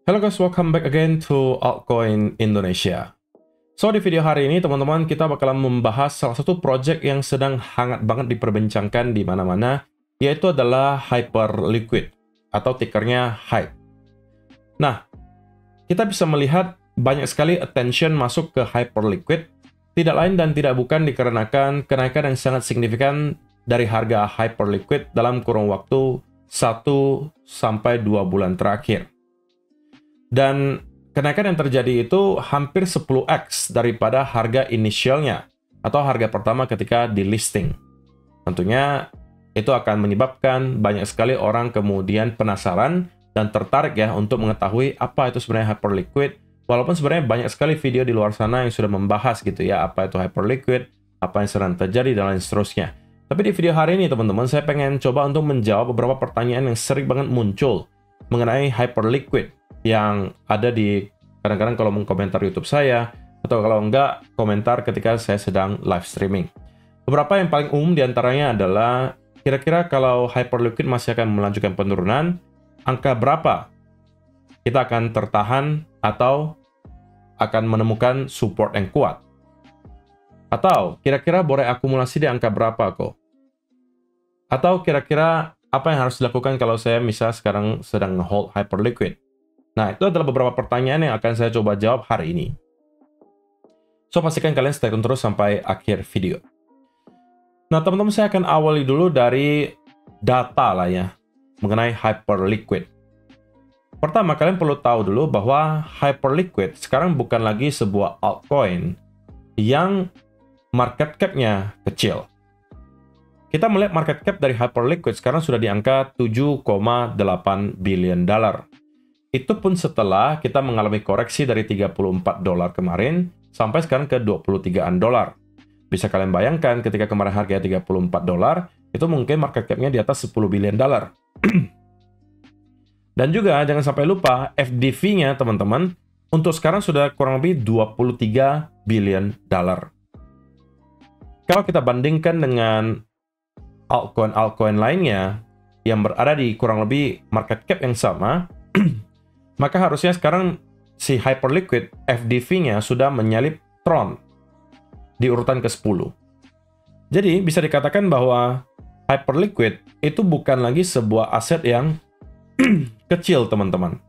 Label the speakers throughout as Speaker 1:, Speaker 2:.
Speaker 1: Hello guys, welcome back again to Altcoin Indonesia. So, di video hari ini, teman-teman, kita bakalan membahas salah satu project yang sedang hangat banget diperbincangkan di mana-mana, yaitu adalah Hyperliquid, atau tickernya HYPE. Nah, kita bisa melihat banyak sekali attention masuk ke Hyperliquid, tidak lain dan tidak bukan dikarenakan kenaikan yang sangat signifikan dari harga Hyperliquid dalam kurun waktu 1 sampai 2 bulan terakhir. Dan kenaikan yang terjadi itu hampir 10x daripada harga inisialnya atau harga pertama ketika di listing. Tentunya itu akan menyebabkan banyak sekali orang kemudian penasaran dan tertarik ya untuk mengetahui apa itu sebenarnya Hyperliquid. Walaupun sebenarnya banyak sekali video di luar sana yang sudah membahas gitu ya, apa itu Hyperliquid, apa yang sedang terjadi, dan lain seterusnya. Tapi di video hari ini teman-teman, saya pengen coba untuk menjawab beberapa pertanyaan yang sering banget muncul mengenai Hyperliquid yang ada di kadang-kadang kolom komentar YouTube saya, atau kalau enggak, komentar ketika saya sedang live streaming. Beberapa yang paling umum diantaranya adalah, kira-kira kalau Hyperliquid masih akan melanjutkan penurunan, angka berapa kita akan tertahan atau akan menemukan support yang kuat? Atau kira-kira boleh akumulasi di angka berapa kok? Atau kira-kira apa yang harus dilakukan kalau saya misalnya sekarang sedang hold Hyperliquid? Nah, itu adalah beberapa pertanyaan yang akan saya coba jawab hari ini. So, pastikan kalian stay tune terus sampai akhir video. Nah, teman-teman, saya akan awali dulu dari data lah ya, mengenai Hyperliquid. Pertama, kalian perlu tahu dulu bahwa Hyperliquid sekarang bukan lagi sebuah altcoin yang market cap-nya kecil. Kita melihat market cap dari Hyperliquid sekarang sudah di angka 7,8 billion dollar. Itu pun setelah kita mengalami koreksi dari $34 kemarin sampai sekarang ke 23-an dolar. Bisa kalian bayangkan ketika kemarin harganya $34, itu mungkin market cap-nya di atas 10 billion dollar. Dan juga jangan sampai lupa FDV-nya teman-teman untuk sekarang sudah kurang lebih 23 billion dollar. Kalau kita bandingkan dengan altcoin lainnya yang berada di kurang lebih market cap yang sama, maka harusnya sekarang si Hyperliquid FDV-nya sudah menyalip Tron di urutan ke-10. Jadi bisa dikatakan bahwa Hyperliquid itu bukan lagi sebuah aset yang kecil, teman-teman.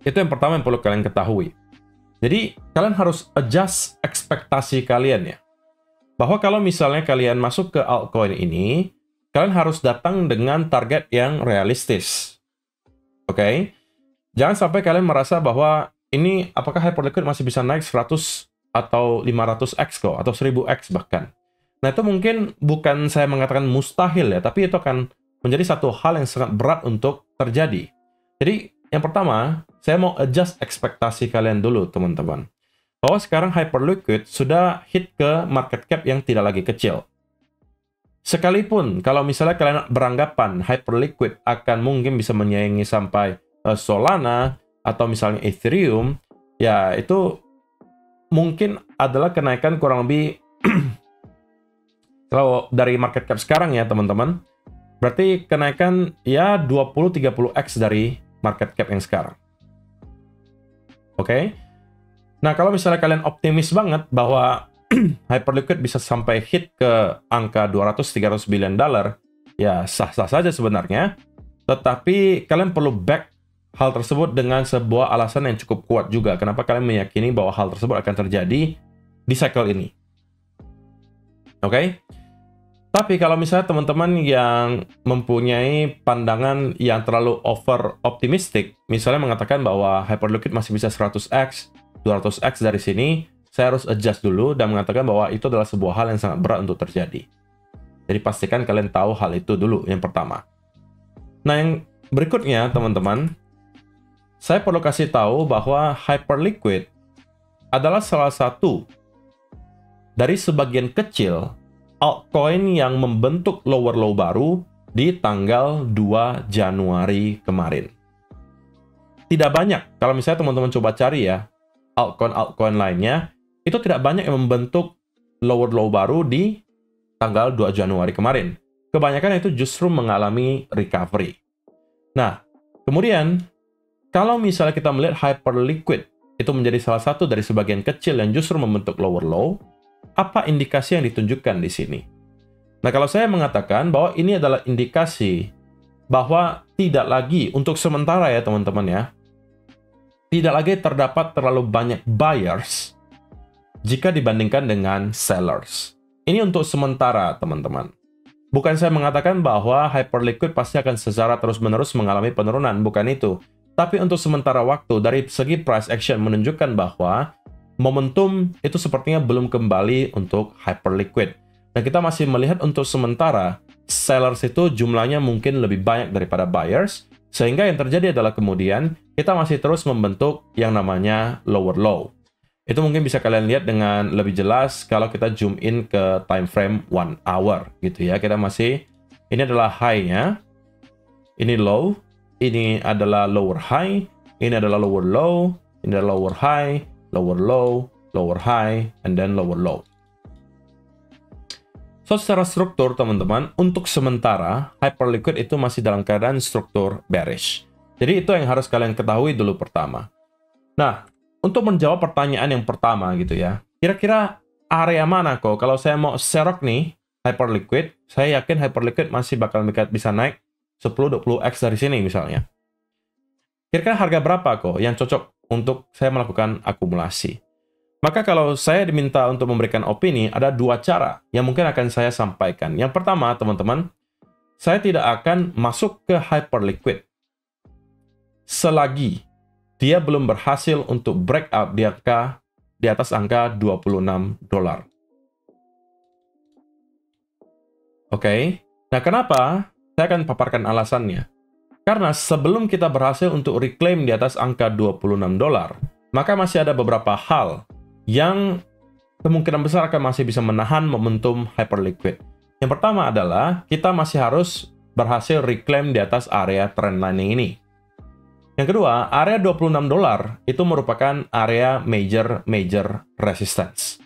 Speaker 1: Itu yang pertama yang perlu kalian ketahui. Jadi kalian harus adjust ekspektasi kalian ya. Bahwa kalau misalnya kalian masuk ke altcoin ini, kalian harus datang dengan target yang realistis. Oke? Jangan sampai kalian merasa bahwa ini apakah Hyperliquid masih bisa naik 100 atau 500x kok, atau 1000x bahkan. Nah, itu mungkin bukan saya mengatakan mustahil ya, tapi itu akan menjadi satu hal yang sangat berat untuk terjadi. Jadi, yang pertama, saya mau adjust ekspektasi kalian dulu, teman-teman. Bahwa sekarang Hyperliquid sudah hit ke market cap yang tidak lagi kecil. Sekalipun, kalau misalnya kalian beranggapan Hyperliquid akan mungkin bisa menyaingi sampai Solana atau misalnya Ethereum, ya itu mungkin adalah kenaikan kurang lebih kalau dari market cap sekarang ya teman-teman, berarti kenaikan ya 20-30x dari market cap yang sekarang. Oke? Nah, kalau misalnya kalian optimis banget bahwa Hyperliquid bisa sampai hit ke angka 200-300 billion dollar, ya sah-sah saja sebenarnya, tetapi kalian perlu back hal tersebut dengan sebuah alasan yang cukup kuat juga. Kenapa kalian meyakini bahwa hal tersebut akan terjadi di cycle ini? Oke? Tapi kalau misalnya teman-teman yang mempunyai pandangan yang terlalu over optimistic, misalnya mengatakan bahwa Hyperliquid masih bisa 100x, 200x dari sini, saya harus adjust dulu dan mengatakan bahwa itu adalah sebuah hal yang sangat berat untuk terjadi. Jadi pastikan kalian tahu hal itu dulu, yang pertama. Nah, yang berikutnya, teman-teman, saya perlu kasih tahu bahwa Hyperliquid adalah salah satu dari sebagian kecil altcoin yang membentuk lower low baru di tanggal 2 Januari kemarin. Tidak banyak, kalau misalnya teman-teman coba cari ya, altcoin lainnya, itu tidak banyak yang membentuk lower low baru di tanggal 2 Januari kemarin. Kebanyakan itu justru mengalami recovery. Nah, kemudian kalau misalnya kita melihat hyperliquid itu menjadi salah satu dari sebagian kecil yang justru membentuk lower low, apa indikasi yang ditunjukkan di sini? Nah, kalau saya mengatakan bahwa ini adalah indikasi bahwa tidak lagi, untuk sementara ya teman-teman ya, tidak lagi terdapat terlalu banyak buyers jika dibandingkan dengan sellers. Ini untuk sementara, teman-teman. Bukan saya mengatakan bahwa hyperliquid pasti akan secara terus-menerus mengalami penurunan, bukan itu. Tapi untuk sementara waktu, dari segi price action menunjukkan bahwa momentum itu sepertinya belum kembali untuk hyperliquid. Dan kita masih melihat untuk sementara, sellers itu jumlahnya mungkin lebih banyak daripada buyers, sehingga yang terjadi adalah kemudian kita masih terus membentuk yang namanya lower low. Itu mungkin bisa kalian lihat dengan lebih jelas kalau kita zoom in ke time frame 1 hour gitu ya. Kita masih, ini adalah high-nya, ini low, ini adalah lower high, ini adalah lower low, ini adalah lower high, lower low, lower high, and then lower low. So, secara struktur, teman-teman, untuk sementara, hyperliquid itu masih dalam keadaan struktur bearish. Jadi, itu yang harus kalian ketahui dulu pertama. Nah, untuk menjawab pertanyaan yang pertama gitu ya, kira-kira area mana kok? Kalau saya mau serok nih, hyperliquid, saya yakin hyperliquid masih bakal bisa naik 10-20x dari sini misalnya. Kira-kira harga berapa kok yang cocok untuk saya melakukan akumulasi? Maka kalau saya diminta untuk memberikan opini, ada dua cara yang mungkin akan saya sampaikan. Yang pertama, teman-teman, saya tidak akan masuk ke hyperliquid selagi dia belum berhasil untuk breakout di atas angka $26. Oke. Nah, kenapa? Saya akan paparkan alasannya. Karena sebelum kita berhasil untuk reclaim di atas angka $26, maka masih ada beberapa hal yang kemungkinan besar akan masih bisa menahan momentum hyperliquid. Yang pertama adalah kita masih harus berhasil reclaim di atas area trendline ini. Yang kedua, area $26 itu merupakan area major resistance.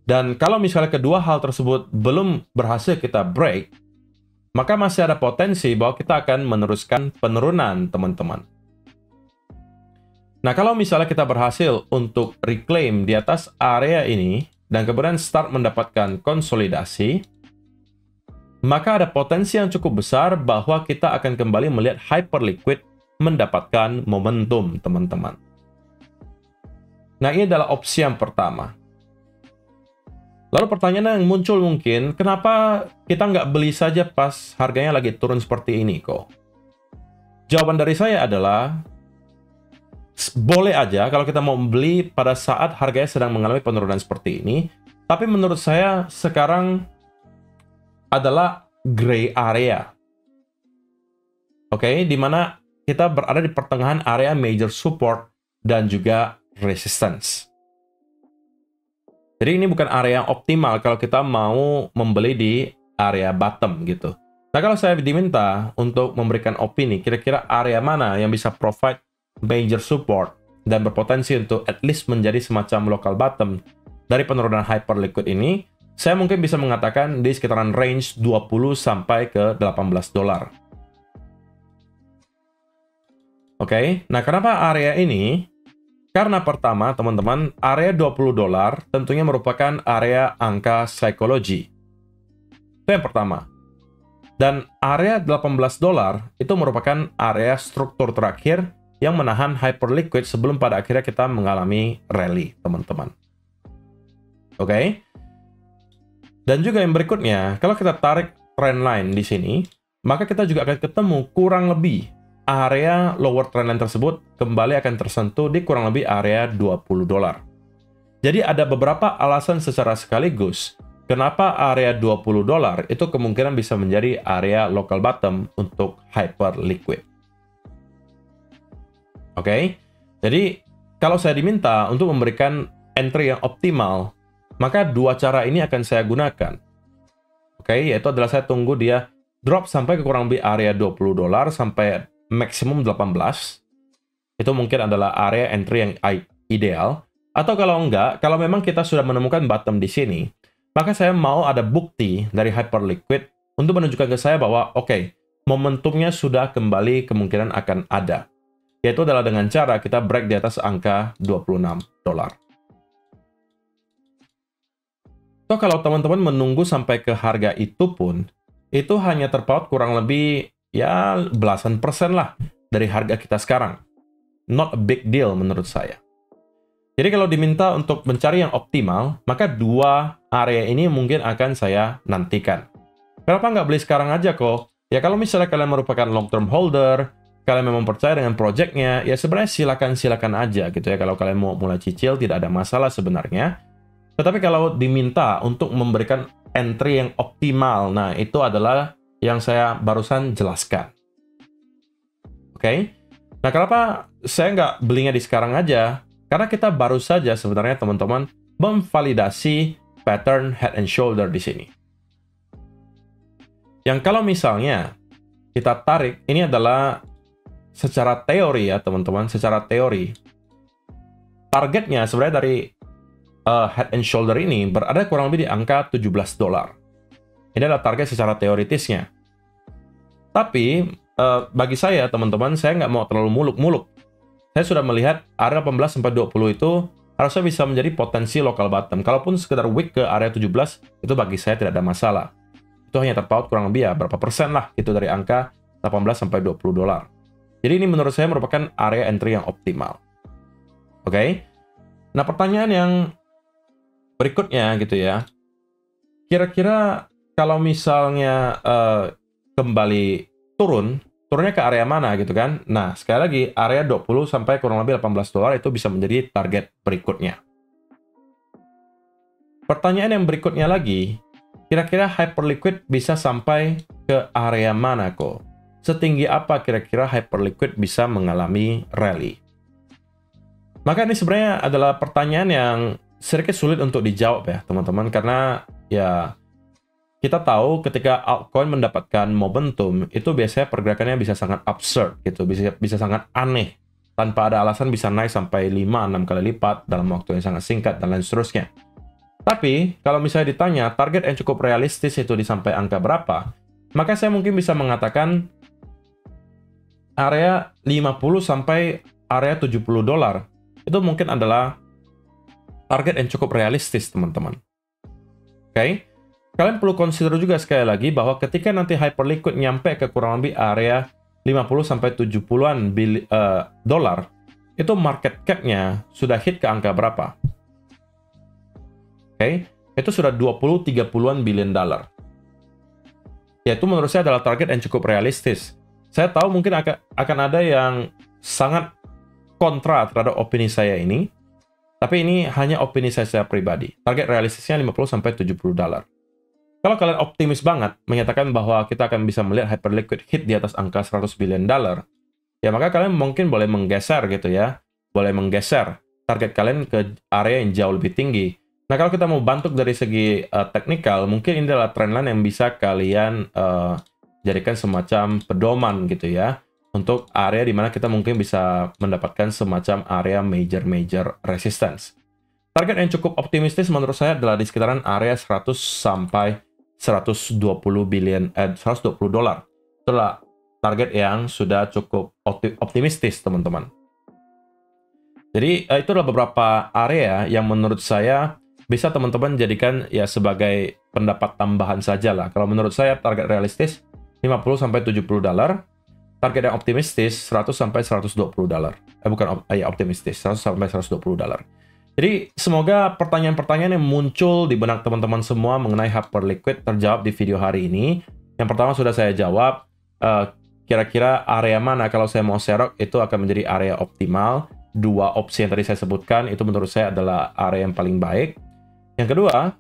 Speaker 1: Dan kalau misalnya kedua hal tersebut belum berhasil kita break, maka masih ada potensi bahwa kita akan meneruskan penurunan, teman-teman. Nah, kalau misalnya kita berhasil untuk reclaim di atas area ini, dan kemudian start mendapatkan konsolidasi, maka ada potensi yang cukup besar bahwa kita akan kembali melihat hyperliquid mendapatkan momentum, teman-teman. Nah, ini adalah opsi yang pertama. Lalu pertanyaan yang muncul mungkin, kenapa kita nggak beli saja pas harganya lagi turun seperti ini kok? Jawaban dari saya adalah, boleh aja kalau kita mau beli pada saat harganya sedang mengalami penurunan seperti ini, tapi menurut saya sekarang adalah gray area. Oke, di mana kita berada di pertengahan area major support dan juga resistance. Jadi ini bukan area yang optimal kalau kita mau membeli di area bottom gitu. Nah, kalau saya diminta untuk memberikan opini, kira-kira area mana yang bisa provide major support dan berpotensi untuk at least menjadi semacam local bottom dari penurunan hyperliquid ini, saya mungkin bisa mengatakan di sekitaran range 20 sampai ke $18. Oke, nah kenapa area ini? Karena pertama, teman-teman, area $20 tentunya merupakan area angka psikologi. Itu yang pertama. Dan area $18 itu merupakan area struktur terakhir yang menahan hyperliquid sebelum pada akhirnya kita mengalami rally, teman-teman. Oke? Dan juga yang berikutnya, kalau kita tarik trendline di sini, maka kita juga akan ketemu kurang lebih area lower trendline tersebut kembali akan tersentuh di kurang lebih area $20. Jadi ada beberapa alasan secara sekaligus kenapa area $20 itu kemungkinan bisa menjadi area local bottom untuk hyperliquid. Oke? Jadi kalau saya diminta untuk memberikan entry yang optimal, maka dua cara ini akan saya gunakan. Oke, yaitu adalah saya tunggu dia drop sampai ke kurang lebih area $20 sampai maksimum 18. Itu mungkin adalah area entry yang ideal. Atau kalau enggak, kalau memang kita sudah menemukan bottom di sini, maka saya mau ada bukti dari hyperliquid untuk menunjukkan ke saya bahwa oke, momentumnya sudah kembali kemungkinan akan ada. Yaitu adalah dengan cara kita break di atas angka $26. So, kalau teman-teman menunggu sampai ke harga itu pun, itu hanya terpaut kurang lebih ya belasan persen lah dari harga kita sekarang. Not a big deal menurut saya. Jadi kalau diminta untuk mencari yang optimal, maka dua area ini mungkin akan saya nantikan. Kenapa nggak beli sekarang aja kok? Ya kalau misalnya kalian merupakan long-term holder, kalian memang percaya dengan projectnya, ya sebenarnya silakan aja gitu ya. Kalau kalian mau mulai cicil, tidak ada masalah sebenarnya. Tetapi kalau diminta untuk memberikan entry yang optimal, nah itu adalah yang saya barusan jelaskan. Oke? Nah, kenapa saya nggak belinya di sekarang aja? Karena kita baru saja sebenarnya teman-teman memvalidasi pattern head and shoulder di sini. Yang kalau misalnya kita tarik, ini adalah secara teori ya teman-teman, secara teori. Targetnya sebenarnya dari head and shoulder ini berada kurang lebih di angka $17. Ini adalah target secara teoritisnya. Tapi bagi saya teman-teman, saya nggak mau terlalu muluk-muluk. Saya sudah melihat area 18-20 itu harusnya bisa menjadi potensi local bottom. Kalaupun sekedar wick ke area 17, itu bagi saya tidak ada masalah. Itu hanya terpaut kurang lebih ya berapa persen lah gitu dari angka $18-20. Jadi ini menurut saya merupakan area entry yang optimal. Oke? Nah, pertanyaan yang berikutnya gitu ya. Kira-kira kalau misalnya kembali turunnya ke area mana gitu kan? Nah, sekali lagi area 20 sampai kurang lebih $18 itu bisa menjadi target berikutnya. Pertanyaan yang berikutnya lagi, kira-kira hyperliquid bisa sampai ke area mana kok? Setinggi apa kira-kira hyperliquid bisa mengalami rally? Maka ini sebenarnya adalah pertanyaan yang sedikit sulit untuk dijawab ya teman-teman, karena ya kita tahu ketika altcoin mendapatkan momentum, itu biasanya pergerakannya bisa sangat absurd gitu, bisa sangat aneh. Tanpa ada alasan bisa naik sampai 5-6 kali lipat dalam waktu yang sangat singkat dan lain seterusnya. Tapi, kalau misalnya ditanya target yang cukup realistis itu di sampai angka berapa, maka saya mungkin bisa mengatakan area 50 sampai area $70 itu mungkin adalah target yang cukup realistis, teman-teman. Oke? Kalian perlu consider juga sekali lagi bahwa ketika nanti hyperliquid nyampe ke kurang lebih area 50-70-an dolar, itu market cap-nya sudah hit ke angka berapa? Oke, itu sudah 20-30-an billion dollar. Ya, itu menurut saya adalah target yang cukup realistis. Saya tahu mungkin akan ada yang sangat kontra terhadap opini saya ini, tapi ini hanya opini saya pribadi. Target realistisnya 50-70 dolar. Kalau kalian optimis banget menyatakan bahwa kita akan bisa melihat hyperliquid hit di atas angka 100 billion dollar, ya maka kalian mungkin boleh menggeser gitu ya. Boleh menggeser target kalian ke area yang jauh lebih tinggi. Nah, kalau kita mau bantu dari segi teknikal, mungkin ini adalah trendline yang bisa kalian jadikan semacam pedoman gitu ya, untuk area di mana kita mungkin bisa mendapatkan semacam area major resistance. Target yang cukup optimistis menurut saya adalah di sekitaran area 100 sampai 120 dolar. Itulah target yang sudah cukup optimistis, teman-teman. Jadi, itu adalah beberapa area yang menurut saya bisa teman-teman jadikan ya sebagai pendapat tambahan saja lah. Kalau menurut saya target realistis 50-70 dolar. Target yang optimistis 100-120 dolar. Bukan optimistis, 100-120 dolar. Jadi, semoga pertanyaan-pertanyaan yang muncul di benak teman-teman semua mengenai hyperliquid terjawab di video hari ini. Yang pertama sudah saya jawab, kira-kira area mana kalau saya mau serok itu akan menjadi area optimal. Dua opsi yang tadi saya sebutkan, itu menurut saya adalah area yang paling baik. Yang kedua,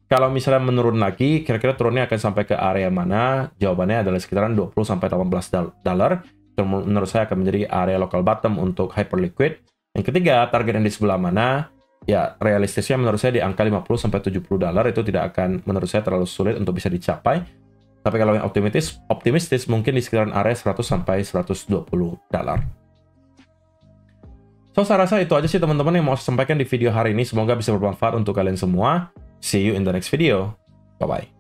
Speaker 1: kalau misalnya menurun lagi, kira-kira turunnya akan sampai ke area mana? Jawabannya adalah sekitaran 20-18 dolar. Itu menurut saya akan menjadi area local bottom untuk hyperliquid. Yang ketiga, target yang di sebelah mana? Ya, realistisnya menurut saya di angka 50-70 dolar itu tidak akan menurut saya terlalu sulit untuk bisa dicapai. Tapi kalau yang optimistis mungkin di sekitaran area 100-120 dolar. So, saya rasa itu aja sih teman-teman yang mau saya sampaikan di video hari ini. Semoga bisa bermanfaat untuk kalian semua. See you in the next video. Bye-bye.